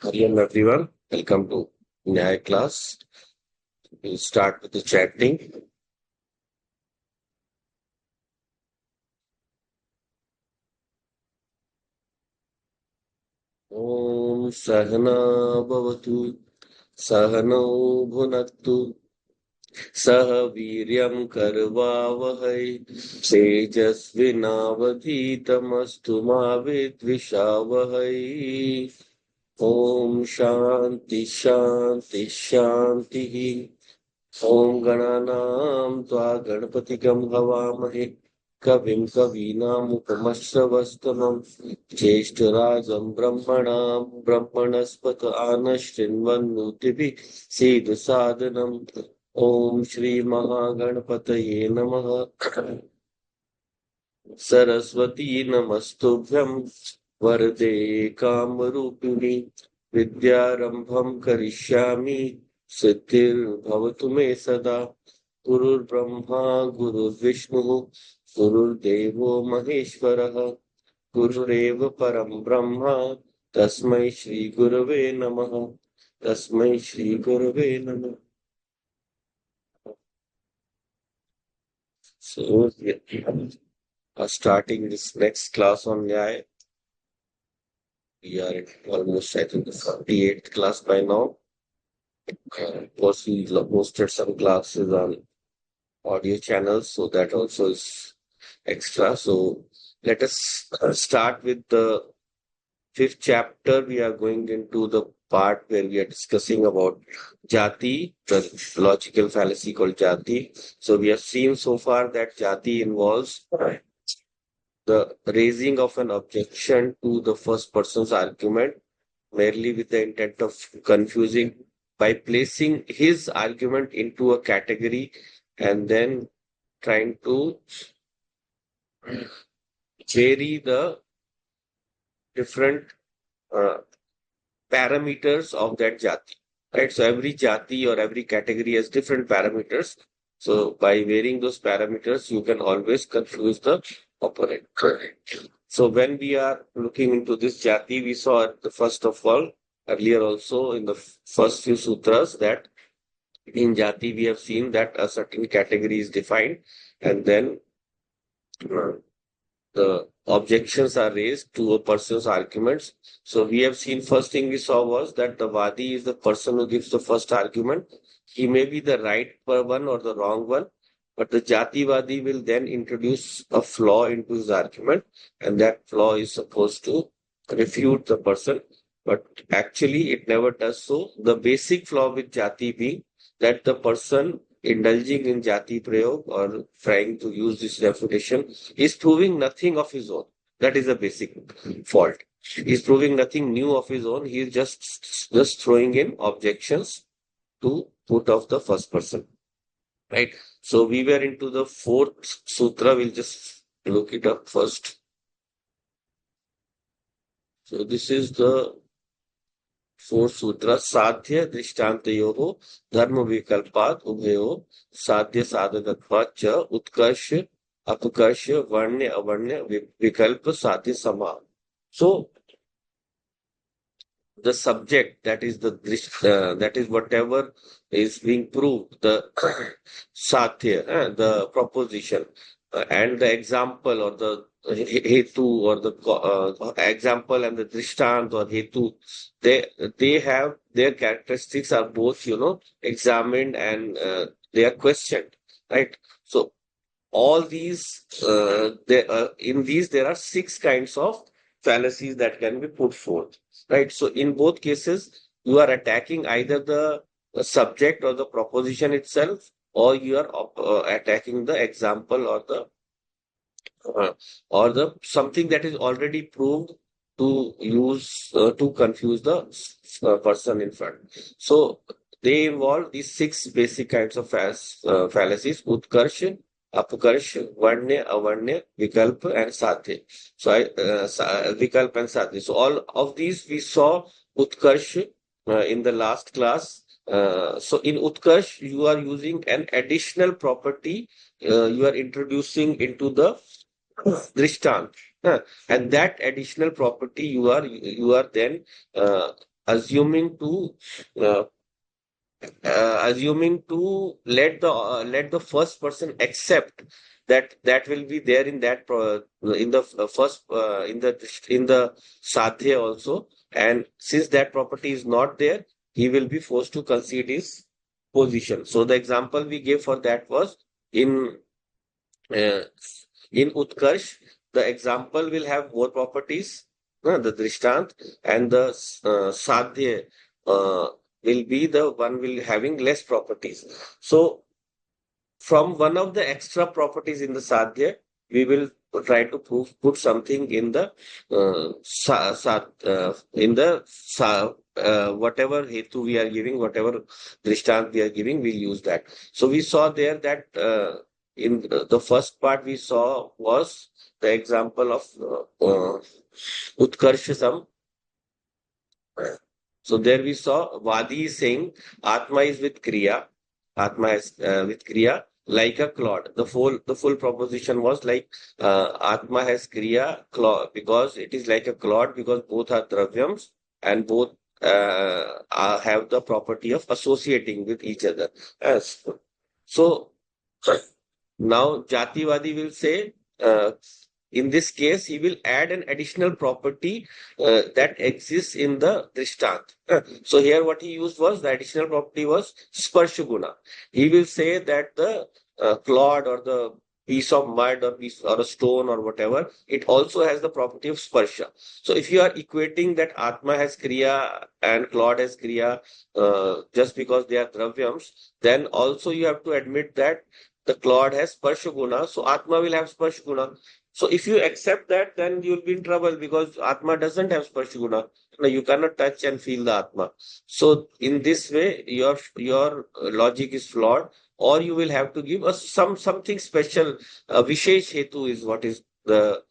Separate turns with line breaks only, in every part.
Hello everyone, welcome to Nyaya class. We'll start with the chanting. Om Sahana Bhavatu Sahano Bhunaktu Sah Viryam Karvavahai Tejasvinavadhitamastu Ma Vidvishavahai. Om Shanti Shanti Shanti. ॐ गणानां त्वा गणपतिगं हवामहे कविं कवीनामुपमश्रवस्तमं ज्येष्ठराजं ब्रह्मणां ब्रह्मणस्पत आनशृण्वन्नोतिभिः सीदसादनम् ॐ श्रीमहागणपतये नमः सरस्वती नमस्तुभ्यं वरदे कामरूपिणि विद्यारम्भं करिष्यामि सिद्धिर्भवतु मे सदा गुरुर्ब्रह्मा गुरुर्विष्णुः गुरुर्देवो महेश्वरः गुरुरेव परं ब्रह्म तस्मै श्रीगुरवे नमः तस्मै श्रीगुरवे नमः. So we are starting this next class on Nyaya. We are in almost, I think, the 48th class by now. Of course, we posted some classes on audio channels, so that also is extra. So let us start with the fifth chapter. We are going into the part where we are discussing about jati, the logical fallacy called jati. So we have seen so far that jati involves the raising of an objection to the first person's argument merely with the intent of confusing by placing his argument into a category and then trying to vary the different uh, parameters of that jati. Right? So every jati or every category has different parameters. So by varying those parameters, you can always confuse the opponent. Correct. So when we are looking into this jati, we saw the first of all earlier also in the first few sutras that in jati we have seen that a certain category is defined and then uh, the objections are raised to a person's arguments. So we have seen first thing we saw was that the Vadi is the person who gives the first argument. He may be the right one or the wrong one, but the Jati Vadi will then introduce a flaw into his argument, and that flaw is supposed to refute the person. But actually, it never does so. The basic flaw with Jati being that the person indulging in Jati Prayog or trying to use this refutation is proving nothing of his own. That is a basic fault. He's proving nothing new of his own. He is just throwing in objections to put off the first person. Right. So we were into the fourth sutra. We'll just look it up first. So this is the fourth sutra. Sadhya drishtantyoho dharma vikalpat ubhayo sadhya sadhakatvat cha utkarsh apakarsh varnya avarnya vikalpa sadhya sama. So the subject that is that is whatever is being proved the sathya the proposition and the example or the hetu or the example and the dristant or hetu they have their characteristics are both examined and they are questioned, right? So all these in these there are six kinds of fallacies that can be put forth, right? So in both cases you are attacking either the subject or the proposition itself, or you are attacking the example uh, or the something that is already proved to use to confuse the person in front. So they involve these six basic kinds of fallacies: utkarsh, apkarsh, varnya, avarnya, vikalpa, and satya. So vikalpa and satya. So all of these we saw utkarsh in the last class. So in utkarsh, you are using an additional property. You are introducing into the dristant. And that additional property you are then assuming to uh, assuming to let the first person accept that that will be there in that in the first in the sadhya also, and since that property is not there, he will be forced to concede his position. So the example we gave for that was in uh, in Utkarsh, the example will have more properties, the Drishtant, and the Sadhya uh, will be the one will having less properties. So from one of the extra properties in the sadhya, we will try to put something in the whatever hetu we are giving, whatever drishtant we are giving, we'll use that. So we saw there that in the first part we saw was the example of Utkarshasam. So there we saw Vadi is saying Atma is with Kriya. Atma is with Kriya like a clod. The full proposition was like Atma has Kriya clod because it is like a clod because both are dravyams and both have the property of associating with each other. Yes. So now Jativadi will say in this case, he will add an additional property that exists in the Drishtant. So here what he used was the additional property was Sparsha Guna. He will say that the clod or the piece of mud or piece or a stone or whatever, it also has the property of Sparsha. So if you are equating that Atma has Kriya and clod has Kriya just because they are Dravyams, then also you have to admit that the clod has Sparsha Guna, so Atma will have Sparsha Guna. So if you accept that, then you'll be in trouble because Atma doesn't have Sparsha Guna. No, you cannot touch and feel the Atma. So in this way, your logic is flawed, or you will have to give us something special. Vishesh Hetu is what is the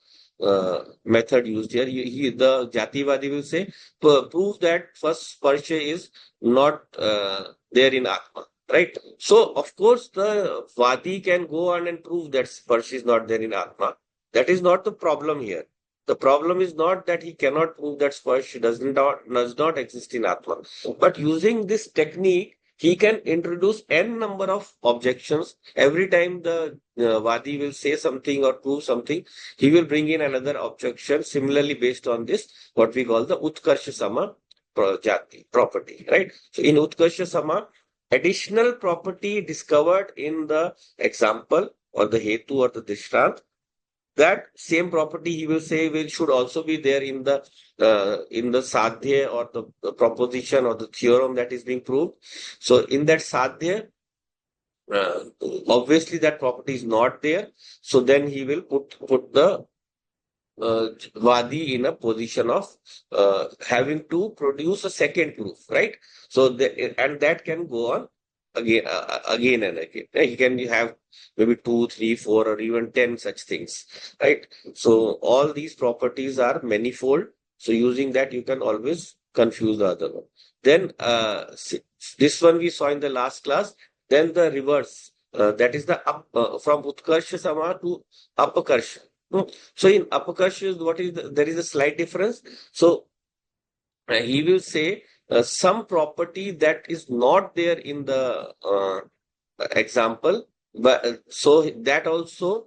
method used here. The Jativadi will say, prove that first Sparsha is not there in Atma. Right. So, of course, the Vadi can go on and prove that Sparsh is not there in Atma. That is not the problem here. The problem is not that he cannot prove that Sparsh does not exist in Atma. But using this technique, he can introduce n number of objections. Every time the Vadi will say something or prove something, he will bring in another objection. Similarly, based on this, what we call the Utkarsha Sama property, right? So in Utkarsha Sama, additional property discovered in the example or the hetu or the drishtant, that same property he will say will should also be there in the sadhya or the proposition or the theorem that is being proved. So in that sadhya, uh, obviously that property is not there. So then he will put the Vadi in a position of having to produce a second proof, right? So and that can go on again and again. He can have maybe 2, 3, 4, or even 10 such things, right? So all these properties are manifold. So using that, you can always confuse the other one. Then this one we saw in the last class. Then the reverse, that is the up from Utkarsha Sama to Apakarsha. So in Apakarsha, there is a slight difference. So he will say some property that is not there in the example, but so that also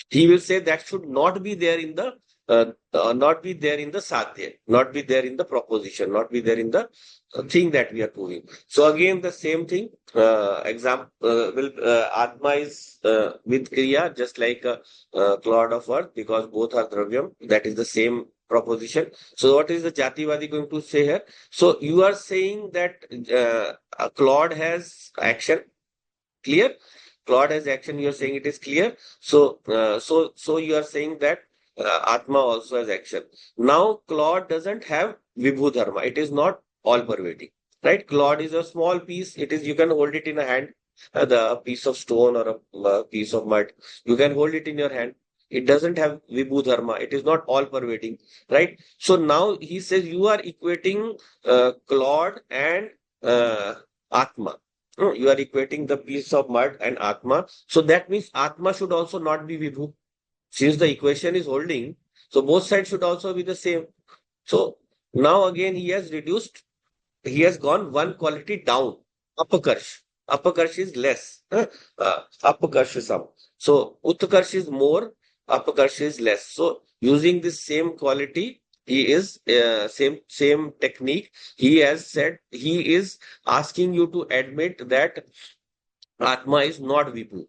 he will say that should not be there in the not be there in the sadhya, not be there in the proposition, not be there in the thing that we are proving. So again, the same thing. Example will Atma is with Kriya, just like a clod of earth, because both are dravyam. That is the same proposition. So what is the Jativadi going to say here? So you are saying that a clod has action. Clear? Clod has action. You are saying it is clear. So so you are saying that Atma also has action. Now clod doesn't have Vibhu Dharma. It is not all pervading. Right? Clod is a small piece. It is, you can hold it in a hand. The piece of stone or a piece of mud. You can hold it in your hand. It doesn't have Vibhu Dharma. It is not all pervading. Right? So now he says you are equating clod and Atma. No, you are equating the piece of mud and Atma. So that means Atma should also not be Vibhu. Since the equation is holding, so both sides should also be the same. So Now again he has gone one quality down. Apakarsh. Apakarsh is less. Apakarsh is some. So Utkarsh is more, Apakarsh is less. So using this same quality, he is same technique. He has said he is asking you to admit that Atma is not Vibhu.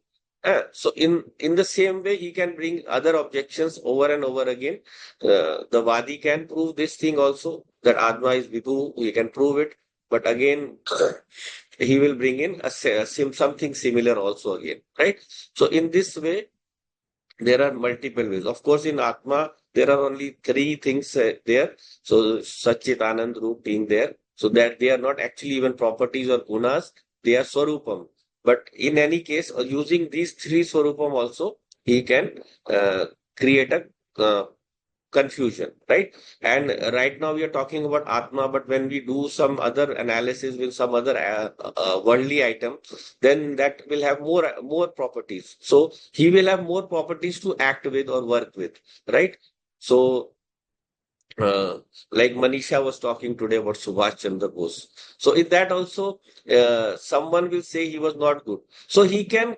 So in the same way, he can bring other objections over and over again. The Vadi can prove this thing also that Atma is Vibhu. He can prove it, but again, he will bring in something similar also again, right? So in this way, there are multiple ways. Of course, in Atma, there are only three things there. So Satchit Anand Roop being there, so that they are not actually even properties or gunas, they are Swarupam. But in any case, using these three Swarupam also, he can uh, create a confusion, right? And right now we are talking about Atma, but when we do some other analysis with some other worldly item, then that will have more properties. So he will have more properties to act with or work with, right? So uh, like Manisha was talking today about Subhash Chandra Bose. So in that also, someone will say he was not good. So he can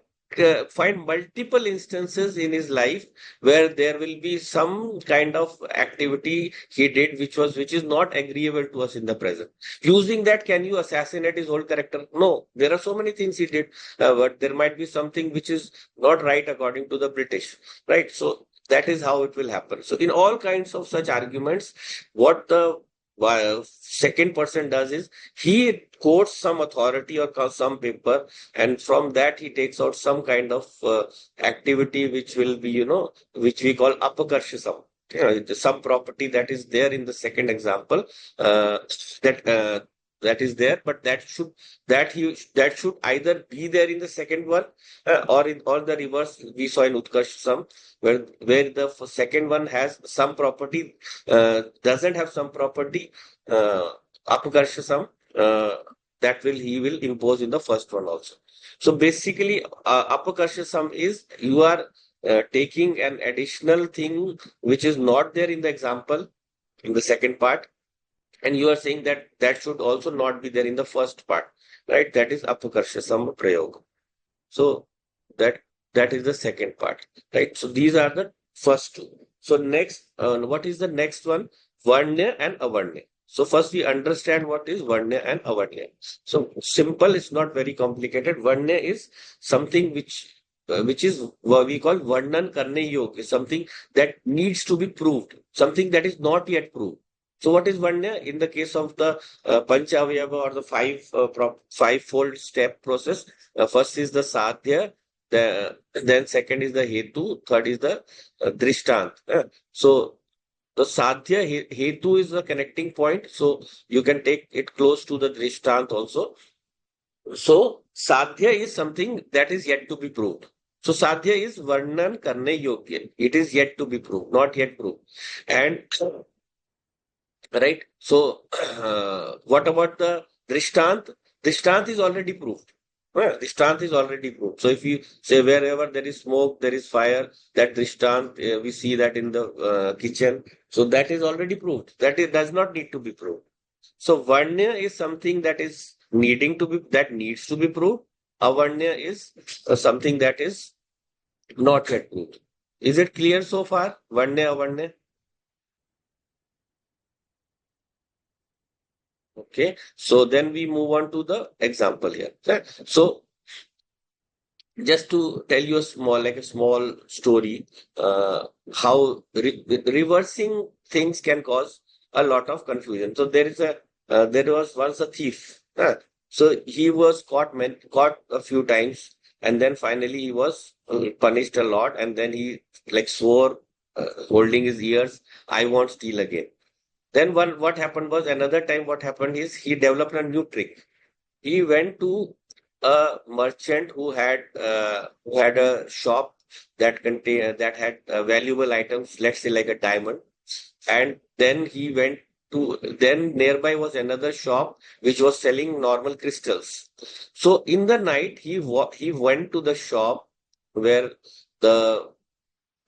find multiple instances in his life where there will be some kind of activity he did which is not agreeable to us in the present. Using that, can you assassinate his whole character? No, there are so many things he did, but there might be something which is not right according to the British, right? So that is how it will happen. So in all kinds of such arguments, what the second person does is he quotes some authority or some paper, and from that he takes out some kind of activity which will be, which we call apakarshism. Some property that is there in the second example, that that is there, but that should either be there in the second one, or the reverse we saw in Utkarsham, where the second one has some property, doesn't have some property, Apakarsha uh, that he will impose in the first one also. So basically, Apakarsha is you are taking an additional thing which is not there in the example in the second part, and you are saying that that should also not be there in the first part, right? That is Apakarsha Prayog. So that that is the second part, right? So these are the first two. So next, what is the next one? Varnya and Avarnya. So first we understand what is Varnya and Avarnya. So simple, it's not very complicated. Varnya is something which is what we call Varnan Karne Yog, is something that needs to be proved, something that is not yet proved. So what is Varnya? In the case of the Panchavayava or the five-fold step process, first is the sadhya, then second is the hetu, third is the drishtant. So the sadhya hetu is the connecting point. So you can take it close to the drishtant also. So sadhya is something that is yet to be proved. So sadhya is varnan karne yogya. It is yet to be proved, not yet proved. And right. So what about the drishtant? Drishtant is already proved. Well, Dristant is already proved. So if you say wherever there is smoke, there is fire, that Dristant, we see that in the kitchen. So that is already proved. That it does not need to be proved. So Varnya is something that needs to be proved. Avarnya is something that is not yet proved. Is it clear so far? Varnya, Avarnya? Okay. So then we move on to the example here. Okay. So just to tell you a small story, how reversing things can cause a lot of confusion. So there was once a thief. So he was caught a few times, and then finally he was punished a lot, and then he like swore, holding his ears, "I won't steal again." Then what happened was another time. What happened is he developed a new trick. He went to a merchant who had a shop that had valuable items, let's say like a diamond, and then nearby was another shop which was selling normal crystals. So in the night he went to the shop where the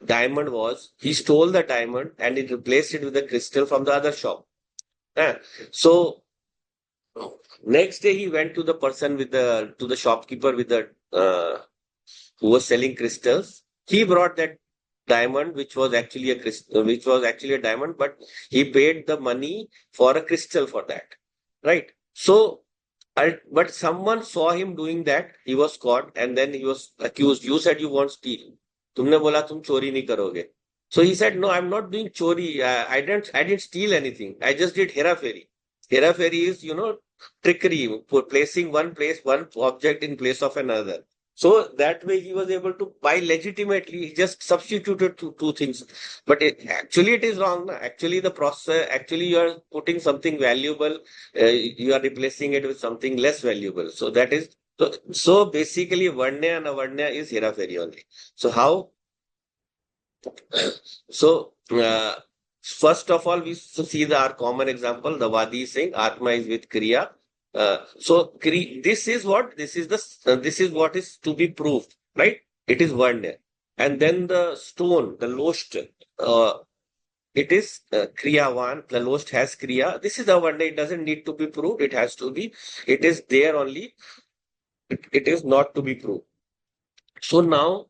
diamond was. He stole the diamond and he replaced it with a crystal from the other shop. Uh, so next day he went to the person with the to the shopkeeper with the who was selling crystals. He brought that diamond, which was actually a crystal, which was actually a diamond, but he paid the money for a crystal for that, right? So, but someone saw him doing that. He was caught, and then he was accused. You said you won't steal. तुमने बोला तुम चोरी नहीं करोगे. So he said, no, I'm not doing chori. I didn't steal anything. I just did hera fairy. Hera fairy is, trickery, for placing one object in place of another. So that way he was able to buy legitimately. He just substituted two things. But actually it is wrong. Na? Actually the process, actually you are putting something valuable, you are replacing it with something less valuable. So that is, so basically Varnya and Avarnya is Hera Fairy only. So how? So first of all, we see our common example. The Vadi is saying Atma is with Kriya. This is what is to be proved, right? It is Varnya. And then the stone, the Lost, it is Kriyavan. The Lost has Kriya. This is the Varnya. It doesn't need to be proved. It has to be. It is there only. It is not to be proved. So now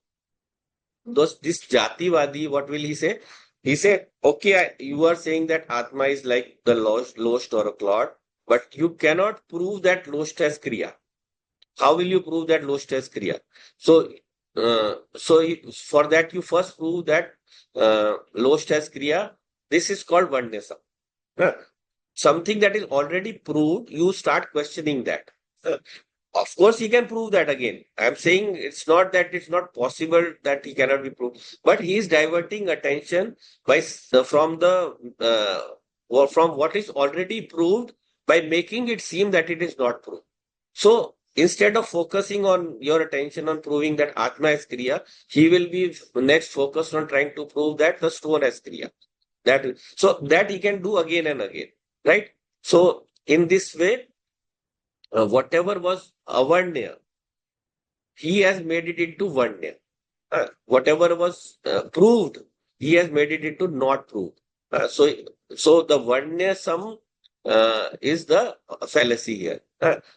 this Jativadi, what will he say? He said, okay, you are saying that Atma is like the lost or a clod, but you cannot prove that lost has Kriya. How will you prove that lost has Kriya? So, for that, you first prove that lost has Kriya. This is called Vandesam. Huh? Something that is already proved, you start questioning that. Of course, he can prove that again. I'm saying it's not that it's not possible that he cannot be proved, but he is diverting attention from the or from what is already proved by making it seem that it is not proved. So instead of focusing on your attention on proving that Atma is Kriya, he will be next focused on trying to prove that the stone has Kriya. That he can do again and again, right? So in this way, whatever was Avarnya, he has made it into Vanya. Whatever was proved, he has made it into not proved. So the Vanya sum is the fallacy here.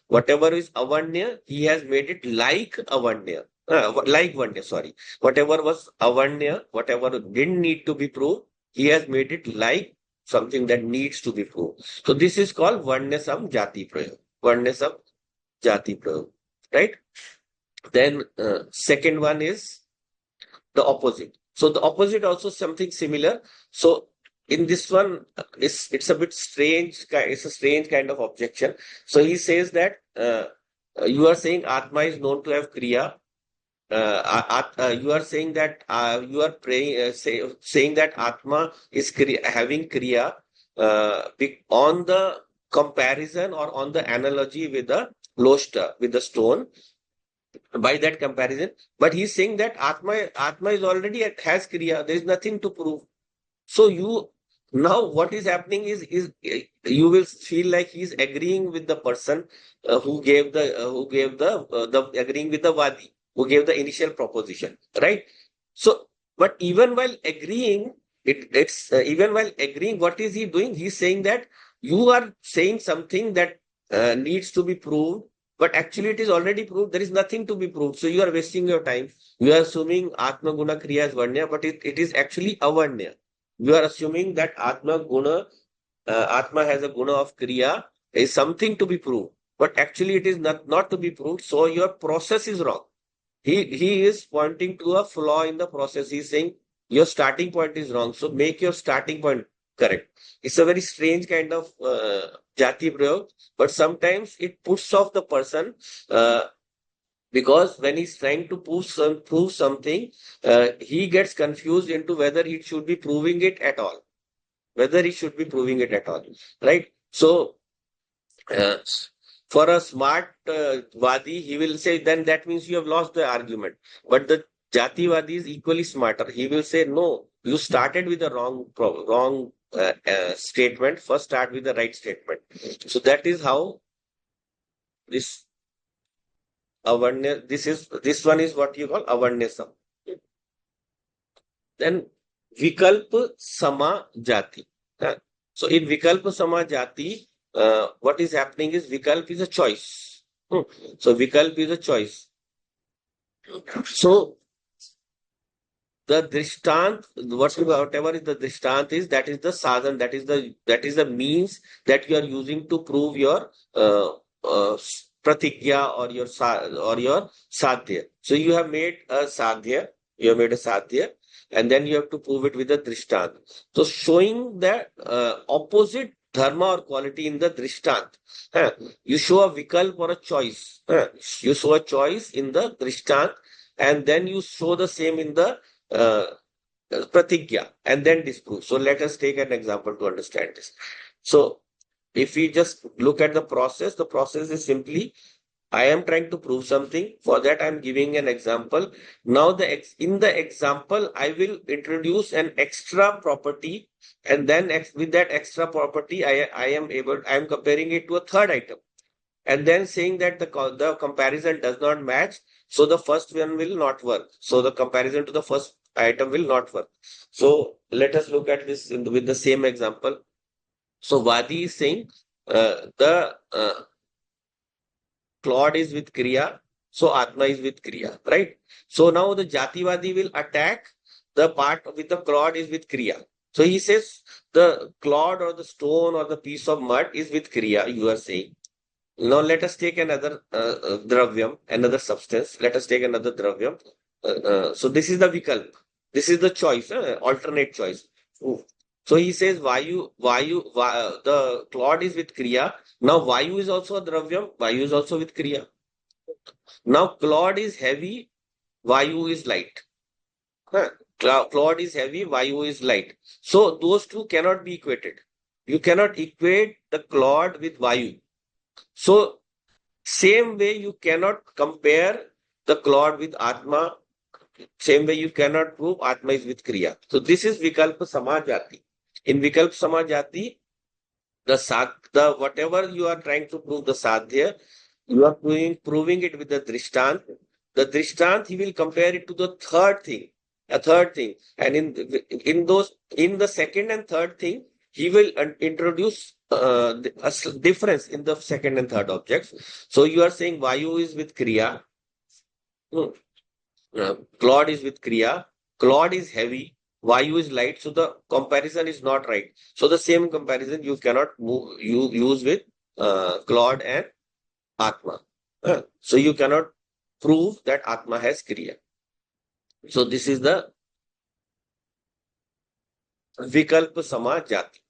Whatever is Avanya, he has made it like Avanya. Like Vanya, sorry. Whatever was Avanya, whatever didn't need to be proved, he has made it like something that needs to be proved. So this is called Vanyasam Jati Prayog. Vanyasam Jati Prayog. Right? Then second one is the opposite. So the opposite also something similar. So in this one, it's a bit strange. It's a strange kind of objection. So he says that you are saying Atma is known to have Kriya. You are saying that you are saying that Atma is having Kriya on the comparison or on the analogy with the Loshta, with the stone by that comparison. But he's saying that Atma is already has Kriya. There is nothing to prove. So you now what is happening is you will feel like he's agreeing with the person who gave the agreeing with the Vadi who gave the initial proposition, right? So, but even while agreeing, even while agreeing, what is he doing? He's saying that you are saying something that needs to be proved, but actually it is already proved. There is nothing to be proved. So you are wasting your time. You are assuming Atma Guna Kriya is Vanya, but it is actually Avanya. You are assuming that Atma has a guna of Kriya is something to be proved, but actually it is not to be proved. So your process is wrong. He is pointing to a flaw in the process. He's saying your starting point is wrong. So make your starting point correct. It's a very strange kind of jati prayog, but sometimes it puts off the person because when he's trying to prove something, he gets confused into whether he should be proving it at all. Whether he should be proving it at all, right? So uh, for a smart Vadi, he will say, then that means you have lost the argument. But the Jati Vadi is equally smarter. He will say, no, you started with the wrong statement. First, start with the right statement. So that is how this awareness. This one is what you call awareness. Then Vikalp Sama Jati. So in Vikalpa Samajati, what is happening is Vikalp is a choice. So Vikalp is a choice. So the drishtant, whatever is the drishtant is, that is the sadhan, that is the means that you are using to prove your pratigya or your or your sadhya. So you have made a sadhya, and then you have to prove it with a drishtant. So showing the opposite dharma or quality in the drishtant. Huh? You show a vikalp or a choice. Huh? You show a choice in the drishtant, and then you show the same in the uh, pratigya and then disprove. So let us take an example to understand this. So if we just look at the process is simply I am trying to prove something. For that, I'm giving an example. Now, in the example, I will introduce an extra property, and then with that extra property, I am comparing it to a third item, and then saying that the comparison does not match, so the first one will not work. So the comparison to the first item will not work. So let us look at this with the same example. So Vadi is saying the Claude is with Kriya, so Atma is with Kriya, right? So now the Jativadi will attack the part with the Claude is with Kriya. So he says the clod or the stone or the piece of mud is with Kriya, you are saying. Now let us take another dravyam, another substance. Let us take another dravyam. So this is the vikalp. This is the choice, alternate choice. Ooh. So he says the clod is with kriya. Now vayu is also a dravyam. Vayu is also with kriya. Now clod is heavy. Vayu is light. Huh? Clod is heavy. Vayu is light. So those two cannot be equated. You cannot equate the clod with vayu. So same way you cannot compare the clod with Atma. Same way you cannot prove Atma is with Kriya. So this is Vikalpa Samajati. In Vikalpa Samajati, the whatever you are trying to prove the sadhya, you are proving it with the drishtant. The drishtant, he will compare it to the third thing, a third thing. And in the second and third thing, he will introduce difference in the second and third objects. So you are saying Vayu is with Kriya, Claude is with Kriya, Claude is heavy, Vayu is light, so the comparison is not right. So the same comparison you cannot use with Claude and Atma. So you cannot prove that Atma has Kriya. So this is the Vikalpa Sama Jati.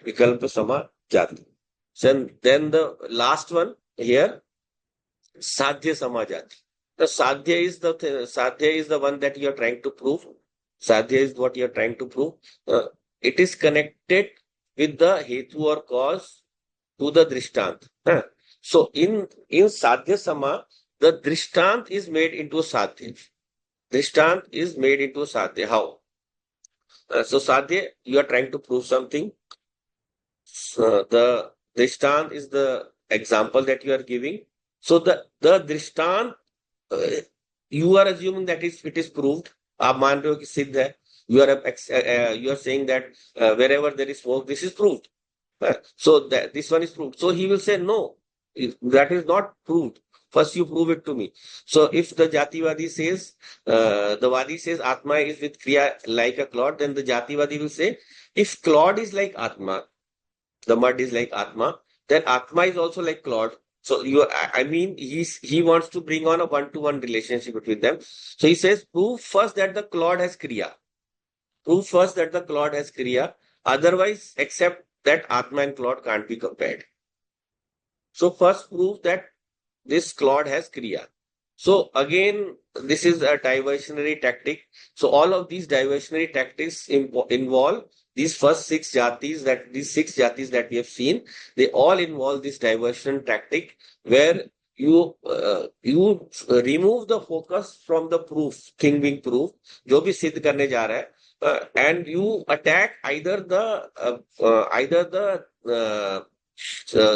Vikalpa Sama Jati. So then the last one here, Sadhya Sama Jati. The sadhya is the one that you are trying to prove. Sadhya is what you are trying to prove. It is connected with the hetu or cause to the drishtant. So in sadhya sama, the drishtant is made into sadhya. Drishtant is made into sadhya. How? So sadhya, you are trying to prove something. The drishtant is the example that you are giving. So the drishtant, you are assuming that it is proved. आप मान रहे हो कि सिद्ध है. You are saying that wherever there is smoke, this is proved. So that this one is proved. So he will say no, that is not proved. First you prove it to me. So if the Jativadi says, the Vadi says Atma is with Kriya like a clod, then the Jativadi will say, if clod is like Atma, the mud is like Atma, then Atma is also like clod. So I mean, he wants to bring on a one-to-one relationship between them. So he says, prove first that the clod has Kriya. Prove first that the clod has Kriya. Otherwise, accept that Atma and clod can't be compared. So first prove that this clod has Kriya. So again, this is a diversionary tactic. So all of these diversionary tactics involve these six jatis that we have seen. They all involve this diversion tactic where you remove the focus from the proof thing being proved, जो भी सिद्ध करने जा रहा है, and you attack either the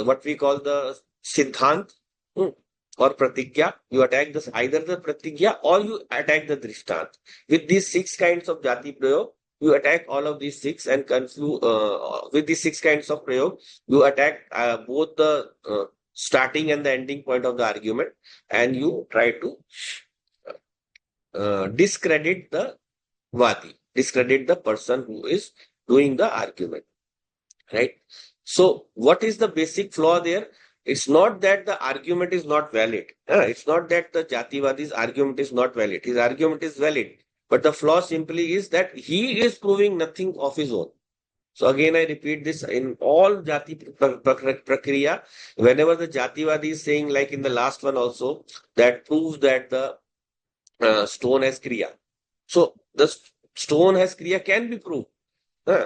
what we call the siddhant, or pratigya. You attack this either the pratigya or you attack the drishtant. With these six kinds of jati prayog, you attack all of these six and confuse with these six kinds of prayog. You attack both the starting and the ending point of the argument, and you try to discredit the Vadi, discredit the person who is doing the argument, right? So, what is the basic flaw there? It's not that the argument is not valid. It's not that the Jativadi's argument is not valid. His argument is valid. But the flaw simply is that he is proving nothing of his own. So again, I repeat this in all Prakriya, whenever the Jativadi is saying, like in the last one also, that proves that the stone has Kriya. So the stone has Kriya can be proved.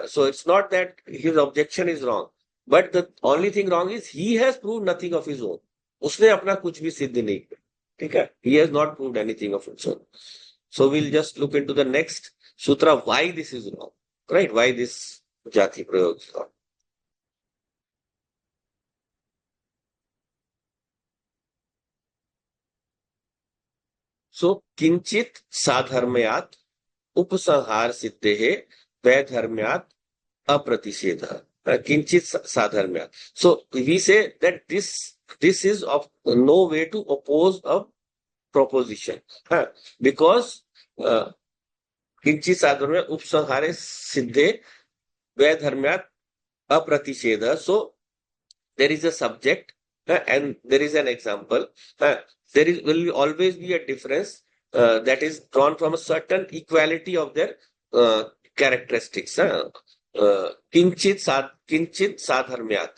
So it's not that his objection is wrong, but the only thing wrong is he has proved nothing of his own. उसने अपना कुछ भी सिद्ध नहीं किया, ठीक है? He has not proved anything of his own. So we'll just look into the next sutra why this is wrong, right? Why this jati prayog is wrong. So kinchit sadharmayat उपसंहार सिद्धेः वैधर्म्यात् अप्रतिषेधः. Kinchit sadharmya. So we say that this is of no way to oppose a proposition, because kinchit sadharmya upsanhare siddhe vaidharmyat apratishedah. So there is a subject and there is an example. Will always be a difference that is drawn from a certain equality of their characteristics. Kinchit sadharmyat.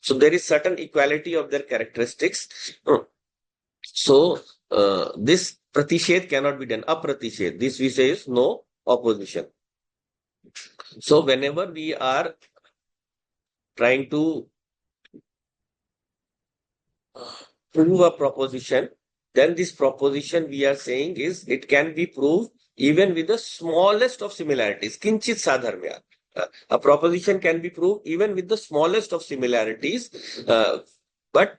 So there is certain equality of their characteristics. So this pratished cannot be done. Apratished. This we say is no opposition. So whenever we are trying to prove a proposition, then this proposition we are saying is it can be proved even with the smallest of similarities. Kinchit sadharmya. A proposition can be proved even with the smallest of similarities, but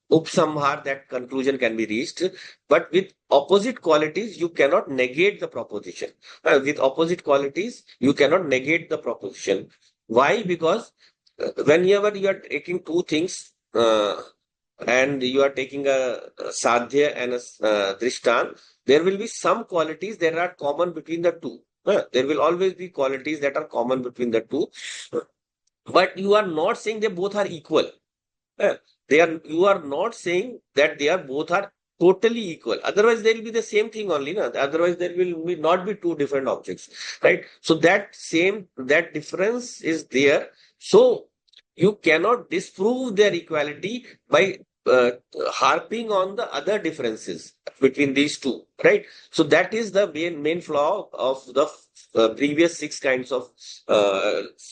upsamhar, that conclusion can be reached. But with opposite qualities, you cannot negate the proposition. With opposite qualities, you cannot negate the proposition. Why? Because whenever you are taking two things, and you are taking a sadhya and a drishtan, there will be some qualities that are common between the two. There will always be qualities that are common between the two, but you are not saying they both are equal. You are not saying that they are both are totally equal. Otherwise, they will be the same thing only. No? Otherwise, there will not be two different objects, right? So that difference is there. So you cannot disprove their equality by harping on the other differences between these two, right? So that is the main flaw of the previous six kinds of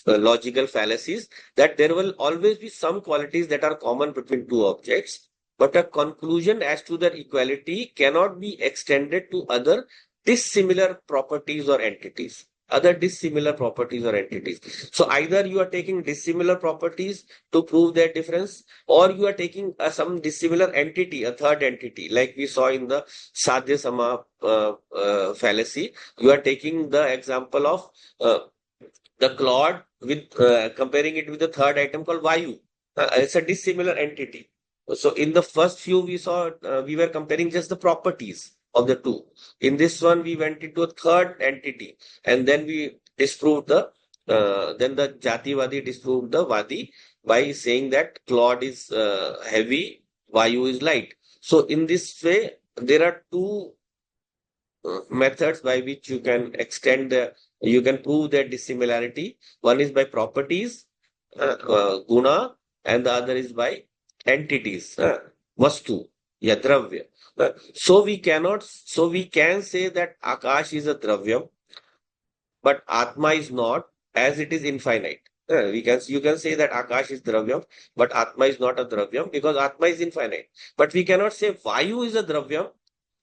logical fallacies, that there will always be some qualities that are common between two objects, but a conclusion as to their equality cannot be extended to other dissimilar properties or entities. So either you are taking dissimilar properties to prove their difference, or you are taking some dissimilar entity, a third entity, like we saw in the Sadhya Sama fallacy. You are taking the example of the cloud with comparing it with the third item called Vayu. It's a dissimilar entity. So in the first few we saw, we were comparing just the properties of the two. In this one, we went into a third entity, and then we disproved then the Jativadi disproved the Vadi by saying that cloud is heavy, Vayu is light. So in this way, there are two methods by which you can you can prove their dissimilarity. One is by properties, guna, and the other is by entities, vastu, ya dravya. So we can say that Akash is a dravyam, but Atma is not, as it is infinite. You can say that Akash is dravyam, but Atma is not a dravyam because Atma is infinite. But we cannot say Vayu is a dravyam,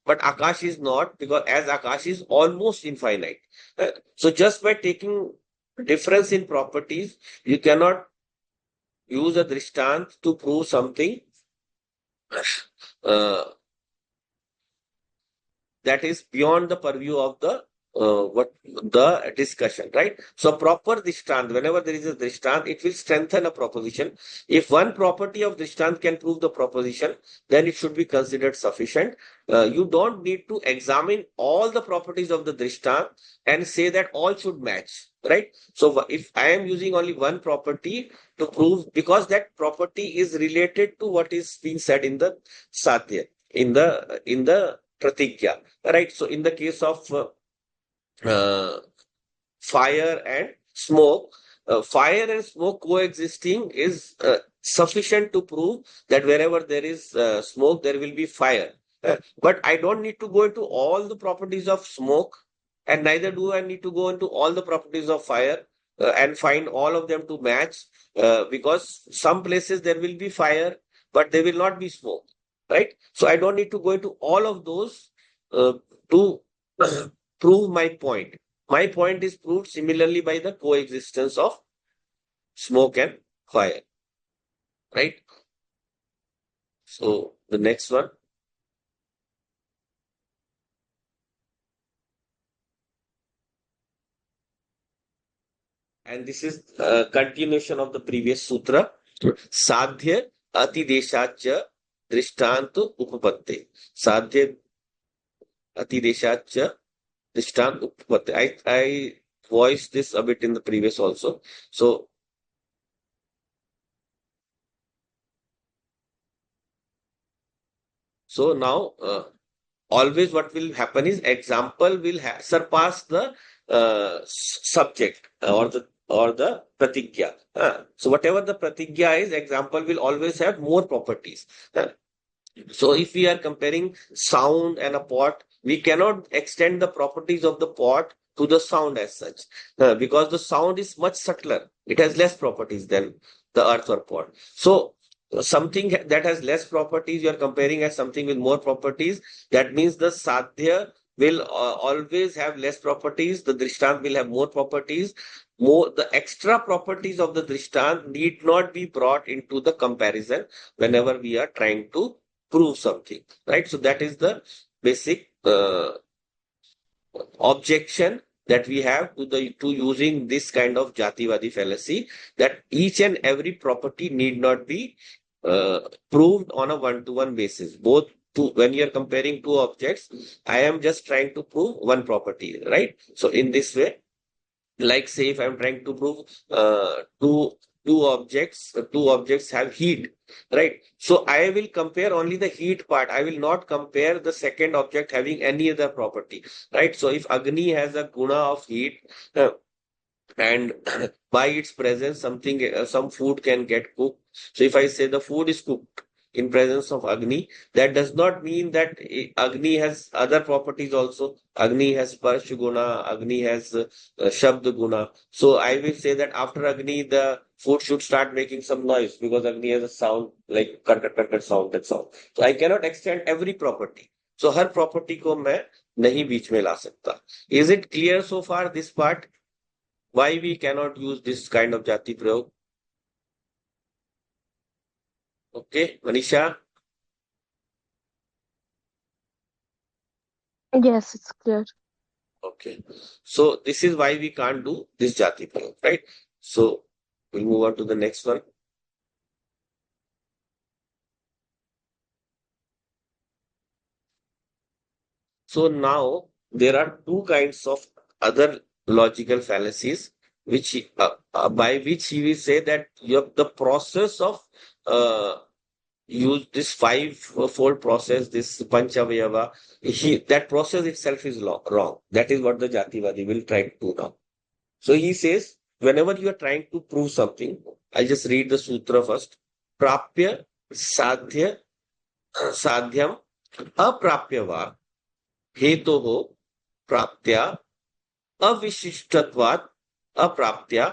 but Akash is not, because as Akash is almost infinite. So just by taking difference in properties, you cannot use a drishtant to prove something that is beyond the purview of the what the discussion, right? So proper drishtant, whenever there is a drishtant, it will strengthen a proposition. If one property of drishtant can prove the proposition, then it should be considered sufficient. You don't need to examine all the properties of the drishtant and say that all should match, right? So if I am using only one property to prove, because that property is related to what is being said in the sadhya, in the pratigya, right? So in the case of uh, fire and smoke. Fire and smoke coexisting is sufficient to prove that wherever there is smoke, there will be fire. But I don't need to go into all the properties of smoke, and neither do I need to go into all the properties of fire and find all of them to match, because some places there will be fire, but there will not be smoke, right? So I don't need to go into all of those to prove my point. My point is proved similarly by the coexistence of smoke and fire, right? So the next one, and this is a continuation of the previous sutra. Sadhya atideshacha drishtantu upapatte. Sadhya atideshacha drishtant upapatte. I voiced this a bit in the previous also. So now always what will happen is example will surpass the subject or the pratigya. So whatever the pratigya is, example will always have more properties. So if we are comparing sound and a pot, we cannot extend the properties of the pot to the sound as such, because the sound is much subtler. It has less properties than the earth or pot. So something that has less properties, you are comparing as something with more properties. That means the sadhya will always have less properties. The drishtant will have more properties. More the extra properties of the drishtant need not be brought into the comparison whenever we are trying to prove something, right? So that is the basic objection that we have to using this kind of Jativadi fallacy, that each and every property need not be uh, proved on a one-to-one basis. Both when you are comparing two objects, I am just trying to prove one property, right? So in this way, like say if I'm trying to prove two objects have heat, right? So I will compare only the heat part. I will not compare the second object having any other property, right? So if Agni has a guna of heat, uh, and by its presence some food can get cooked. So if I say the food is cooked in presence of Agni, that does not mean that Agni has other properties also. Agni has Sparsh guna, Agni has Shabd guna. So I will say that after Agni the food should start making some noise because Agni has a sound like cut cut cut cut sound, that sound. So I cannot extend every property. So her property को मैं नहीं बीच में ला सकता. Is it clear so far this part? Why we cannot use this kind of jati prayog? Okay, Manisha.
Yes, it's clear.
Okay, so this is why we can't do this jati prayog, right? So we'll move on to the next one. So now there are two kinds of other logical fallacies, which by which he will say that you have the process of uh, use this five-fold process, this panchavayava. That process itself is wrong. That is what the Jativadi will try to do now. So he says, whenever you are trying to prove something, I'll just read the sutra first. Prapya, sadhya, sadhyam, aprapya va, हेतोः प्राप्त्या अविशिष्टत्वात् अप्राप्त्या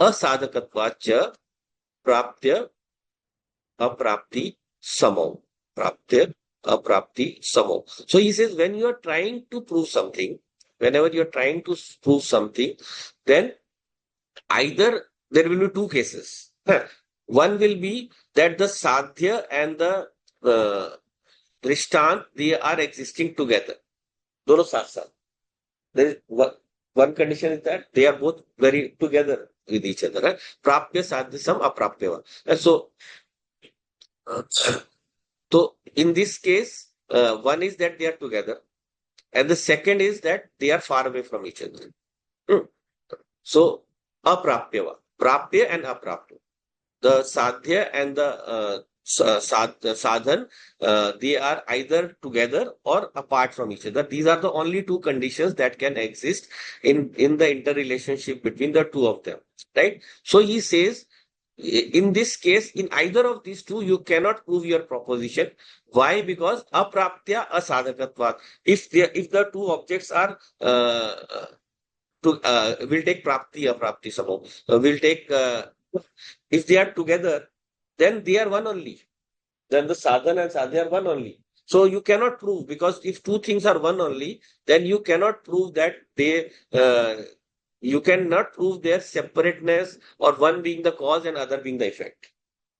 असाधकत्वात् च प्राप्त्य अप्राप्ति समो. प्राप्त्य अप्राप्ति समो. So he says when you are trying to prove something, whenever you are trying to prove something, then either there will be two cases. One will be that the sadhya and the uh, dristant, they are existing together. दोनों साथ साथ. There is one condition is that they are both very together with each other. Right? Prapya sadhyasam aprapyava. And uh, so in this case, one is that they are together, and the second is that they are far away from each other. Hmm. So aprapyava, prapya and aprapya. The sadhya and the sadhan, they are either together or apart from each other. These are the only two conditions that can exist in the interrelationship between the two of them, right? So he says, in this case, in either of these two, you cannot prove your proposition. Why? Because apraptya asadhakatvat. If the two objects are we'll take prapti aprapti samo. We'll take if they are together, then they are one only. Then the sadhana and sadhya are one only. So you cannot prove, because if two things are one only, then you cannot prove that you cannot prove their separateness, or one being the cause and other being the effect.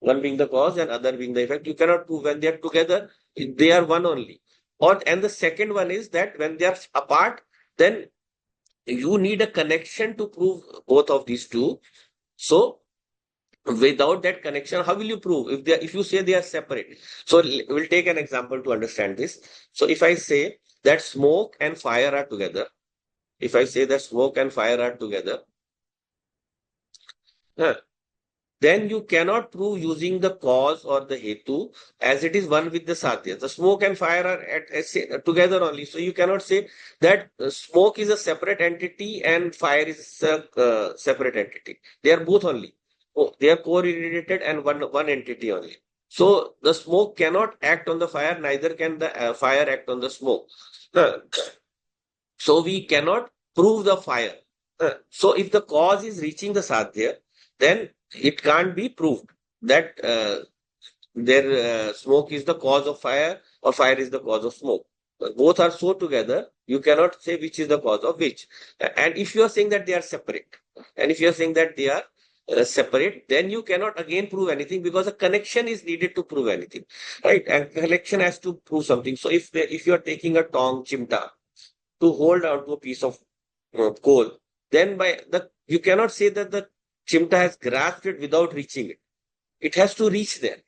One being the cause and other being the effect. You cannot prove when they are together, they are one only. And the second one is that when they are apart, then you need a connection to prove both of these two. So without that connection, how will you prove if you say they are separate? So we'll take an example to understand this. So if I say that smoke and fire are together, if I say that smoke and fire are together, huh, then you cannot prove using the cause or the hetu, as it is one with the sadhya. The smoke and fire are together only. So you cannot say that smoke is a separate entity and fire is a separate entity. They are both only. Oh, they are correlated and one entity only. So the smoke cannot act on the fire, neither can the fire act on the smoke. Uh, so we cannot prove the fire. So if the cause is reaching the sadhya, then it can't be proved that their smoke is the cause of fire or fire is the cause of smoke. Both are so together, you cannot say which is the cause of which. And if you are saying that they are separate, and if you are saying that they are separate, then you cannot again prove anything, because a connection is needed to prove anything, right? And connection has to prove something. So if you are taking a tong chimta to hold on to a piece of coal, then you cannot say that the chimta has grasped it without reaching it. It has to reach there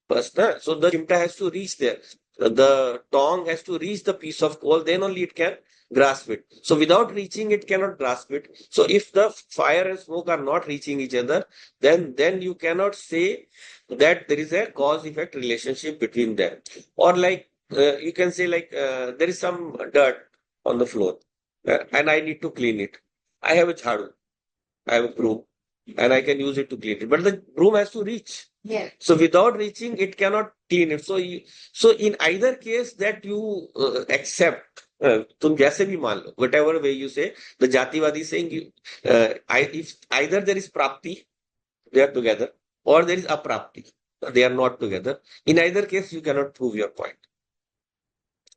first. So the chimta has to reach there. The tong has to reach the piece of coal, then only it can grasp it. So without reaching, it cannot grasp it. So if the fire and smoke are not reaching each other, then you cannot say that there is a cause-effect relationship between them. Or like you can say like there is some dirt on the floor, and I need to clean it. I have a jhadu, I have a broom, and I can use it to clean it. But the broom has to reach. Yeah. So without reaching, it cannot clean it. So in either case that you accept, तुम जैसे भी मान लो, whatever way you say, the Jativadi is saying if either there is prapti, they are together, or there is aprapti, they are not together. In either case, you cannot prove your point.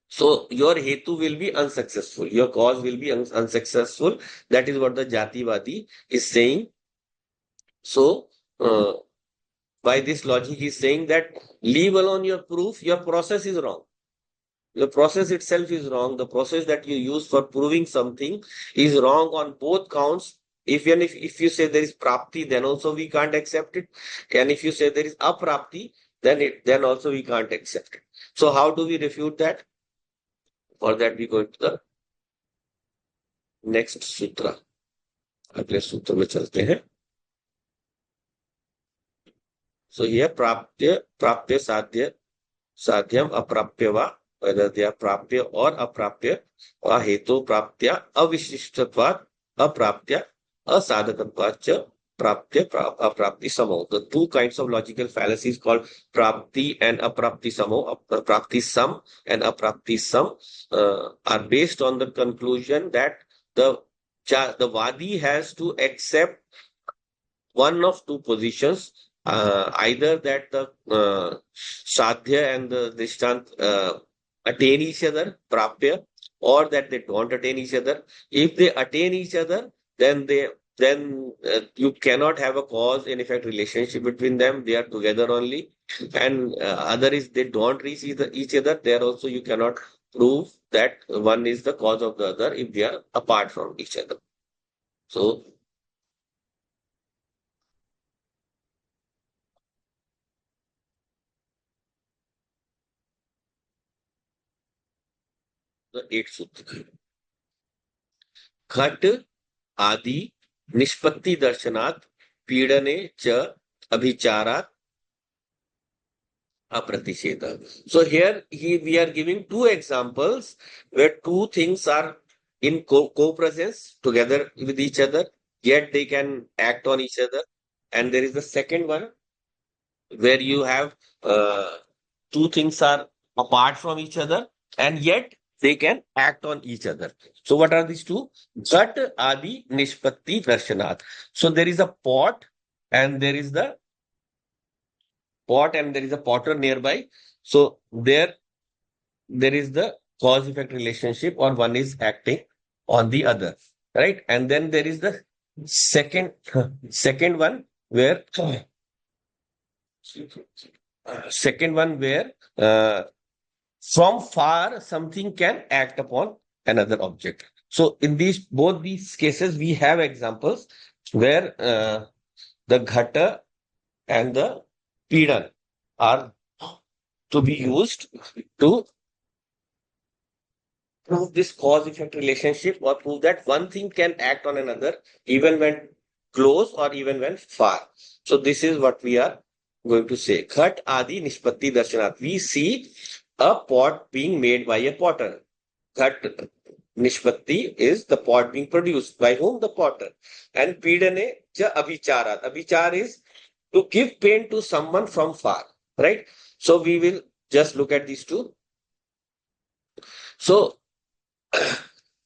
So your hetu will be unsuccessful. Your cause will be unsuccessful. That is what the Jativadi is saying. So by this logic, he is saying that leave alone your proof. Your process is wrong. The process itself is wrong. The process that you use for proving something is wrong on both counts. Even if you say there is prapti, then also we can't accept it. And if you say there is aprapti, then also we can't accept it. So how do we refute that? For that, we go to the next सूत्र अगले सूत्र में चलते हैं. सो ये प्राप्य प्राप्य साध्य साध्यम अप्राप्य वा whether they are प्राप्य और अप्राप्य वा हेतु प्राप्त्या अविशिष्टत्वात् अप्राप्त्या असाधकत्वात् च प्राप्त्य अप्राप्ति समो. The two kinds of logical fallacies called prapti and aprapti samo, prapti sum and aprapti sum, are based on the conclusion that the Vadi has to accept one of two positions, either that the Sadhya and the Dristant attain each other, Prapya, or that they don't attain each other. If they attain each other, then you cannot have a cause and effect relationship between them. They are together only. And other is they don't reach each other. There also you cannot prove that one is the cause of the other if they are apart from each other. So the eighth sutra. घट आदि निष्पत्ति दर्शनात् पीड़ने च अभिचारात् apratishedah. So here we are giving two examples where two things are in co-presence together with each other, yet they can act on each other. And there is the second one where you have two things are apart from each other and yet they can act on each other. So what are these two? Gat adi nishpatti darshanat. So there is a pot and there is the pot and there is a potter nearby. So there is the cause effect relationship or one is acting on the other, right? And then there is the second second one where second one where from far something can act upon another object. So in these both these cases we have examples where the ghata and the pidan are to be used to prove this cause effect relationship or prove that one thing can act on another even when close or even when far. So this is what we are going to say. Ghat adi nishpatti darshanat. We see a pot being made by a potter. Ghat nishpatti is the pot being produced by whom? The potter. And pidane cha abhicharat. Abhichar is to give pain to someone from far, right? So we will just look at these two. So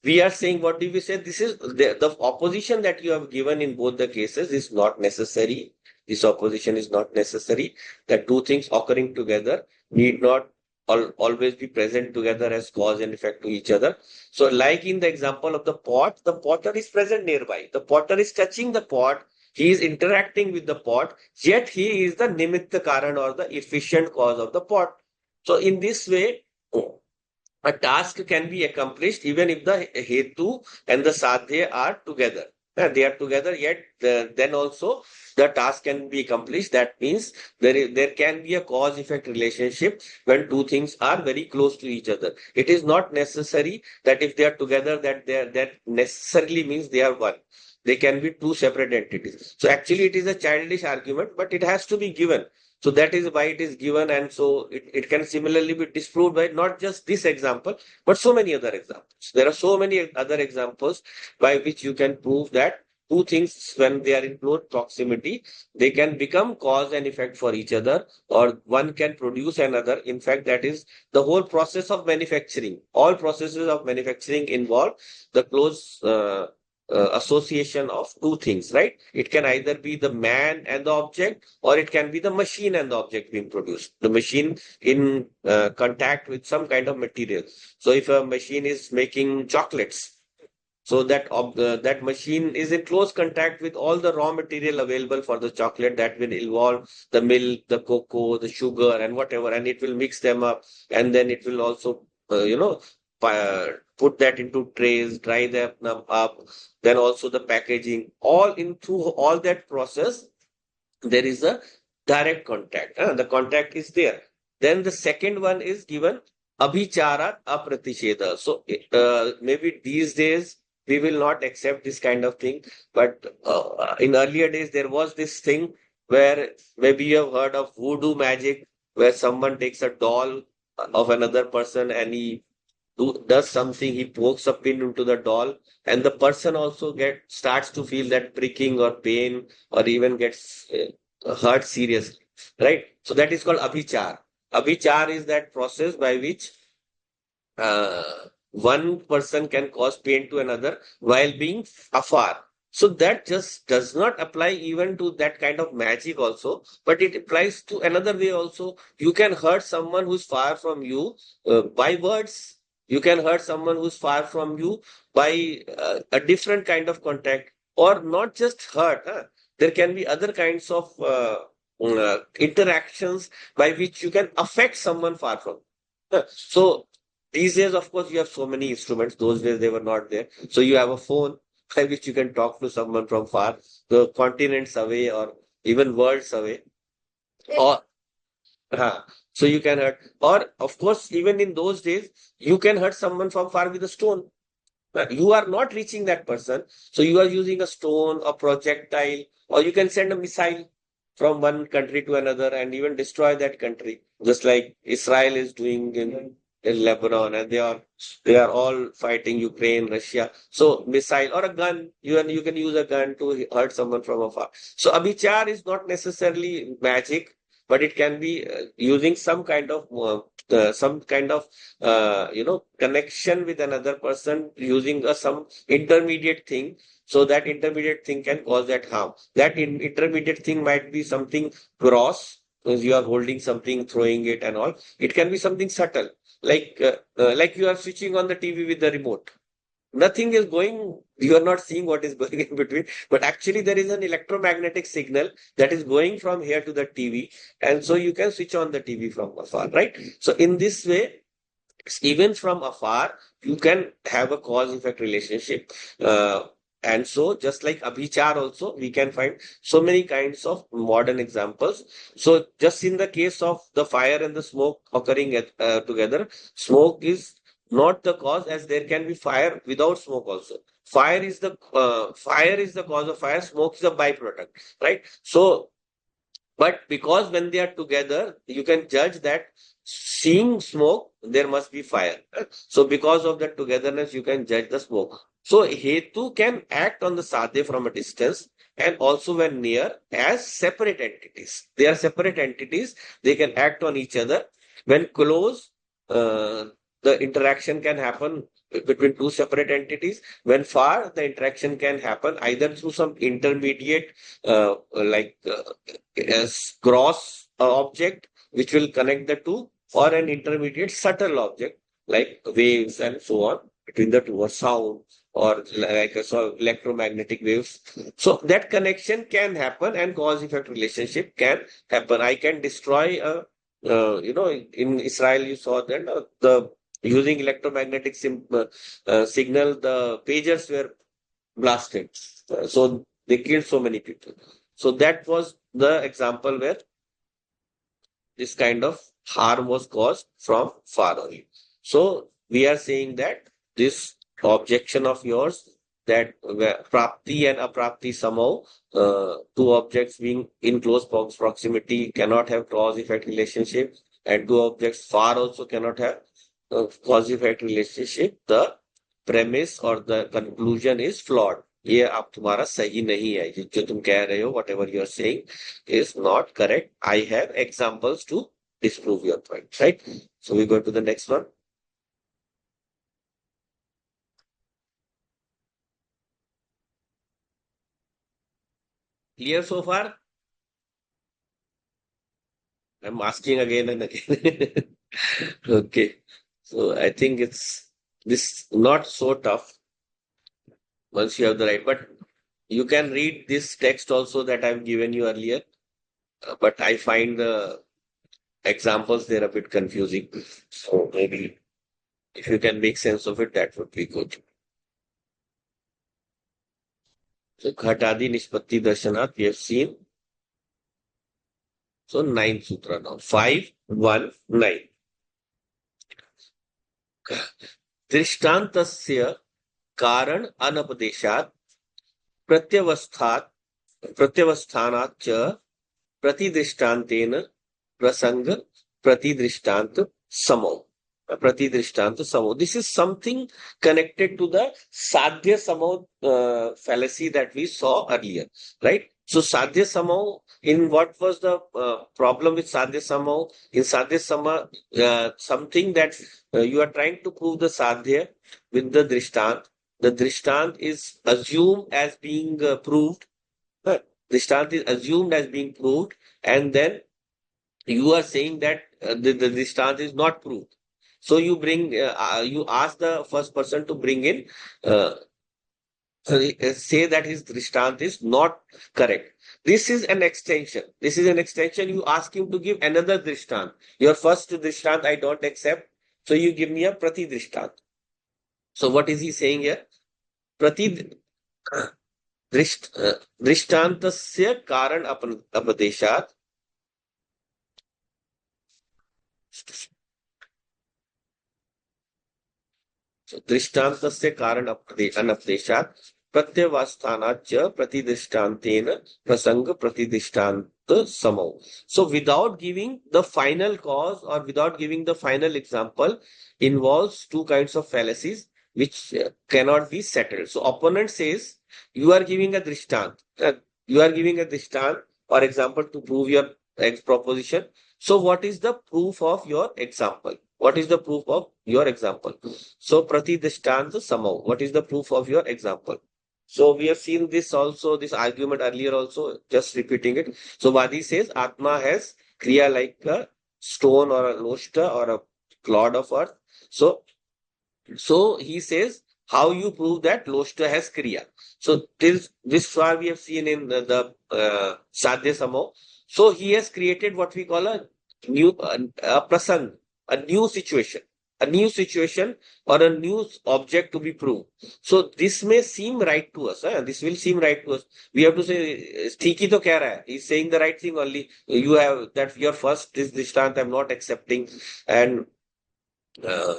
we are saying, what do we say? This is the opposition that you have given in both the cases is not necessary. This opposition is not necessary. The two things occurring together need not always be present together as cause and effect to each other. So, like in the example of the pot, the potter is present nearby. The potter is touching the pot. He is interacting with the pot, yet he is the nimitta karan or the efficient cause of the pot. So, in this way, a task can be accomplished even if the hetu and the sadhya are together. They are together, yet then also the task can be accomplished. That means there can be a cause effect relationship when two things are very close to each other. It is not necessary that if they are together that necessarily means they are one. They can be two separate entities. So actually it is a childish argument, but it has to be given. So that is why it is given, and so it can similarly be disproved by not just this example, but so many other examples. There are so many other examples by which you can prove that two things, when they are in close proximity, they can become cause and effect for each other, or one can produce another. In fact, that is the whole process of manufacturing. All processes of manufacturing involve the close association of two things, right? It can either be the man and the object, or it can be the machine and the object being produced. The machine in contact with some kind of material. So if a machine is making chocolates, so that machine is in close contact with all the raw material available for the chocolate that will involve the milk, the cocoa, the sugar, and whatever, and it will mix them up, and then it will also, put that into trays, dry them up, then also the packaging, all into all that process there is a direct contact. The contact is there. Then the second one is given abhichara apratisheda. So maybe these days we will not accept this kind of thing, but in earlier days there was this thing where maybe you have heard of voodoo magic, where someone takes a doll of another person and he does something, he pokes a pin into the doll, and the person also starts to feel that pricking or pain, or even gets hurt seriously, right? So that is called abhichar. Abhichar is that process by which uh, one person can cause pain to another while being afar. So that just does not apply even to that kind of magic also, but it applies to another way also. You can hurt someone who's far from you by words. You can hurt someone who's far from you by a different kind of contact, or not just hurt. There can be other kinds of interactions by which you can affect someone far from. So These days, of course, you have so many instruments. Those days they were not there. So you have a phone by which you can talk to someone from far, the continents away or even worlds away. Or so you can hurt. Or of course, even in those days, you can hurt someone from far with a stone. You are not reaching that person. So you are using a stone, a projectile, or you can send a missile from one country to another and even destroy that country, just like Israel is doing in Lebanon, and they are all fighting Ukraine, Russia. So missile or a gun, you can use a gun to hurt someone from afar. So abhichar is not necessarily magic, but it can be using some kind of connection with another person using some intermediate thing, so that intermediate thing can cause that harm. That intermediate thing might be something gross, because you are holding something, throwing it and all. It can be something subtle, like you are switching on the TV with the remote. Nothing is going, you are not seeing what is going in between, but actually there is an electromagnetic signal that is going from here to the TV, and so you can switch on the TV from afar, right? So in this way, even from afar, you can have a cause effect relationship. And so, just like Abhichar, also, we can find so many kinds of modern examples. So, just in the case of the fire and the smoke occurring together, smoke is not the cause, as there can be fire without smoke also. Fire is the cause of fire, smoke is a byproduct, right? So, but because when they are together, you can judge that seeing smoke, there must be fire. So because of that togetherness, you can judge the smoke. So Hetu can act on the Sadhya from a distance and also when near as separate entities. They are separate entities. They can act on each other. When close, the interaction can happen between two separate entities. When far, the interaction can happen either through some intermediate, as gross object which will connect the two, or an intermediate subtle object like waves and so on between the two, or sound, or electromagnetic waves. So that connection can happen and cause effect relationship can happen. I can destroy in Israel you saw that the using electromagnetic signal, the pagers were blasted. So they killed so many people. So that was the example where this kind of harm was caused from far away. So we are saying that this objection of yours, that prapti and aprapti somehow, two objects being in close proximity cannot have cause effect relationship, and two objects far also cannot have cause effect relationship. The premise or the conclusion is flawed. ये आप तुम्हारा सही नहीं है, जो तुम कह रहे हो, whatever you are saying is not correct. I have examples to disprove your point, right? So we go to the next one. Clear so far? I'm asking again and again. Okay. So I think it's this not so tough once you have the right, but you can read this text also that I've given you earlier. But I find the examples there a bit confusing. So maybe if you can make sense of it, that would be good. So Ghatadi Nishpatti Darshanat, we have seen. So ninth sutra now. 519. दृष्टान्तस्य कारण अनपदेशात् प्रत्यवस्थात् प्रत्यवस्थानात् च प्रतिदृष्टान्तेन प्रसंग प्रतिदृष्टान्त समो. Pratidrishtant samo. This is something connected to the Sadhya Samo fallacy that we saw earlier, right? So Sadhya Samo, in what was the problem with Sadhya Samo? In Sadhya Sama, something that you are trying to prove the Sadhya with the Drishtant. The Drishtant is assumed as being proved. Drishtant is assumed as being proved, and then you are saying that the Drishtant is not proved. So you ask the first person to bring in, say that his dristant is not correct. This is an extension. This is an extension. You ask him to give another dristant. Your first dristant I don't accept. So you give me a pratidrishtant. So what is he saying here? Prati दृष्टान्तस्य कारण अपदेशात् दृष्टान्तस्य कारण अनपदेशात् प्रत्यवस्थानाच्च प्रतिदृष्टान्तेन प्रसंग प्रतिदृष्टान्त समो. So without giving the final cause or without giving the final example involves two kinds of fallacies which cannot be settled. So opponent says you are giving a drishtant, you are giving a drishtant or example to prove your X proposition. So what is the proof of your example? What is the proof of your example? So pratidishtanta samau. What is the proof of your example? So we have seen this also, this argument earlier also, just repeating it. So Vadi says Atma has kriya like a stone or a loshta or a clod of earth. So he says how you prove that loshta has kriya. So this far we have seen in the Sadhya Samo. So he has created what we call a new a prasang, a new situation, a new situation or a new object to be proved. So this may seem right to us. This will seem right to us. We have to say, "ठीक ही तो कह रहा है." He's saying the right thing only. You have that your first is dishtant. I'm not accepting, and uh,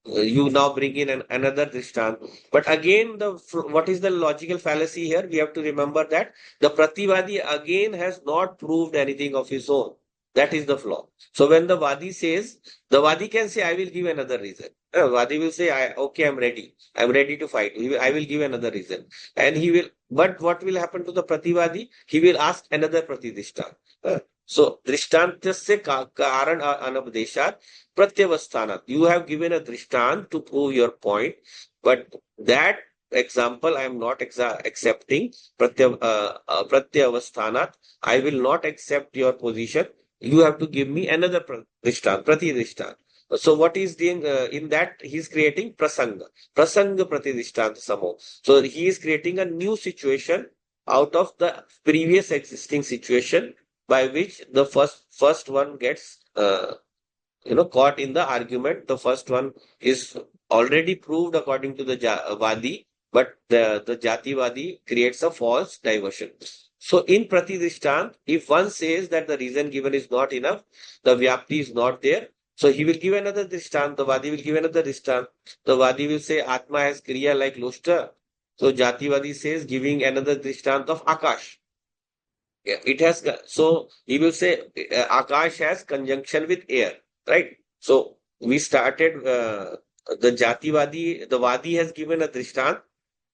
you now bring in another drishtant. But again, what is the logical fallacy here? We have to remember that the Prativadi again has not proved anything of his own. That is the flaw. So when the Vadi says, the Vadi can say, I will give another reason. Vadi will say, okay, I'm ready. I'm ready to fight. I will give another reason. And he will, but what will happen to the Prativadi? He will ask another Pratidishtan. So, Drishtantasya Karan Anabdeshat Pratyavasthanat. You have given a Drishtant to prove your point, but that example I am not accepting. Pratyavasthanat. I will not accept your position. You have to give me another Drishtant, Pratidishtant. So what is doing in that? He is creating prasanga pratidishtant samo. So he is creating a new situation out of the previous existing situation by which the first one gets caught in the argument. The first one is already proved according to the Vadi, but the Jati Vadi creates a false diversion. So in Pratidishtant, if one says that the reason given is not enough, the Vyapti is not there, so he will give another Dishtant, the Vadi will give another Dishtant. The Vadi will say Atma has Kriya like Loshta. So Jati Vadi says giving another Dishtant of Akash. Yeah, it has, so he will say Akash has conjunction with air, right? So we started the Jativadi, the Vadi has given a Drishtant.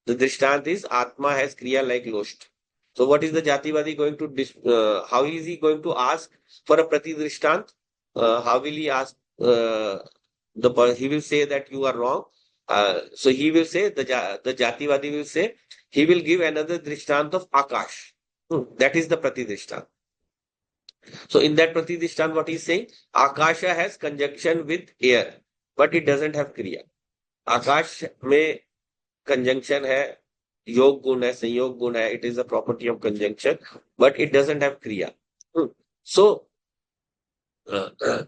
The Drishtant is Atma has Kriya like Losht. So what is the Jativadi going to, how is he going to ask for a Prati Drishtant? How will he ask, he will say that you are wrong. So he will say, the Jativadi will say, he will give another Drishtant of Akash. That is the Pratidishtan. So in that Pratidishtan, what he's saying, Akasha has conjunction with air, but it doesn't have Kriya. Akash में conjunction है, योग गुण है, संयोग गुण है, it is a property of conjunction, but it doesn't have Kriya. So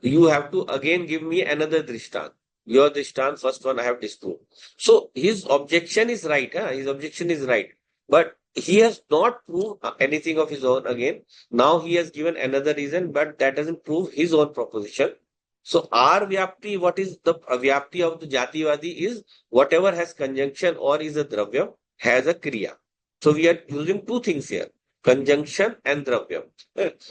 you have to again give me another Drishtan. Your Drishtan, first one I have disproved. So his objection is right. His objection is right. But he has not proved anything of his own again. Now he has given another reason, but that doesn't prove his own proposition. So our Vyapti, what is the Vyapti of the Jativadi is whatever has conjunction or is a Dravyam has a Kriya. So we are using two things here, conjunction and Dravyam.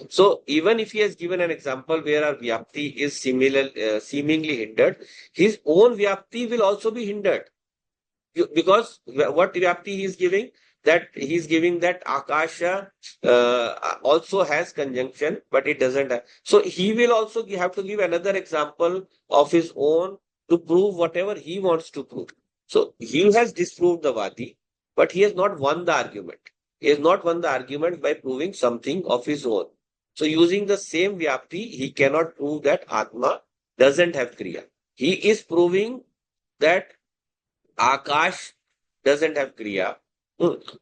So even if he has given an example where our Vyapti is seemingly hindered, his own Vyapti will also be hindered. Because what Vyapti he is giving? That he is giving that Akasha also has conjunction, but it doesn't have. So he will also have to give another example of his own to prove whatever he wants to prove. So he has disproved the Vadi, but he has not won the argument. He has not won the argument by proving something of his own. So using the same Vyapti, he cannot prove that Atma doesn't have Kriya. He is proving that Akash doesn't have Kriya,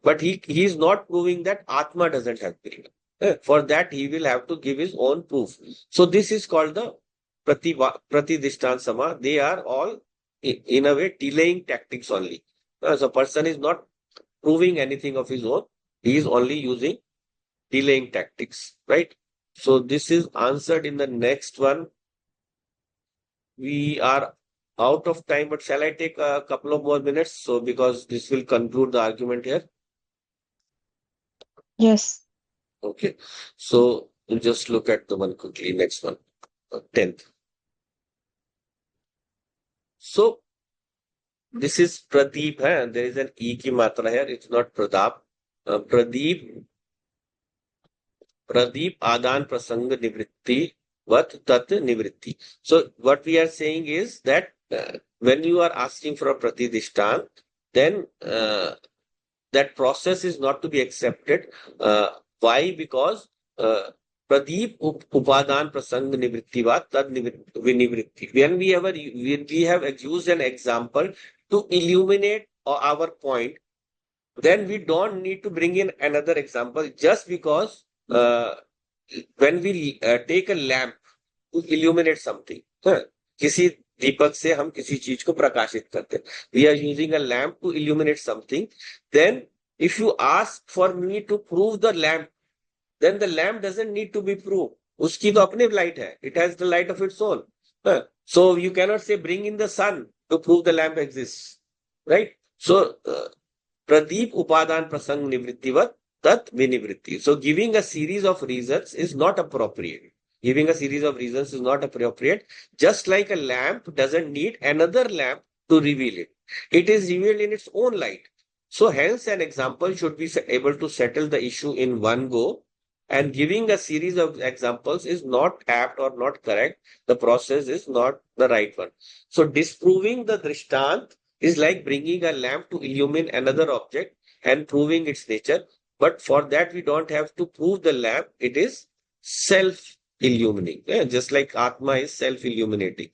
but he is not proving that Atma doesn't have Kriya. For that, he will have to give his own proof. So this is called the pratidishtan sama, they are all in a way delaying tactics only. So person is not proving anything of his own. He is only using delaying tactics, right? So this is answered in the next one. We are out of time, but shall I take a couple of more minutes? So because this will conclude the argument here.
Yes.
Okay. So we'll just look at the one quickly. Next one, 10th. So this is Pradeep. Hai? There is an E ki matra here. It's not Pradap. Pradeep, Pradeep Adan Prasanga Nivritti Vat Tat Nivritti. So what we are saying is that when you are asking for a Pratidishtan, then that process is not to be accepted. Why? Because Pradeep Upadan Prasang Nivrittivat Tad Vinivritti. When we have used an example to illuminate our point, then we don't need to bring in another example just because when we take a lamp to illuminate something, हाँ, किसी दीपक से हम किसी चीज को प्रकाशित करते हैं. We are using a lamp to illuminate something. Then if you ask for me to prove the lamp, then the lamp doesn't need to be proved. उसकी तो अपने light है. It has the light of its own. हाँ, so you cannot say bring in the sun to prove the lamp exists, right? So Pradeep Upadan Prasang Nivrittivat Tat Vinivritti. So giving a series of reasons is not appropriate. Giving a series of reasons is not appropriate. Just like a lamp doesn't need another lamp to reveal it. It is revealed in its own light. So hence an example should be able to settle the issue in one go. And giving a series of examples is not apt or not correct. The process is not the right one. So disproving the drishtant is like bringing a lamp to illumine another object and proving its nature. But for that, we don't have to prove the lamp. It is self-illuminating. Yeah, just like Atma is self-illuminating.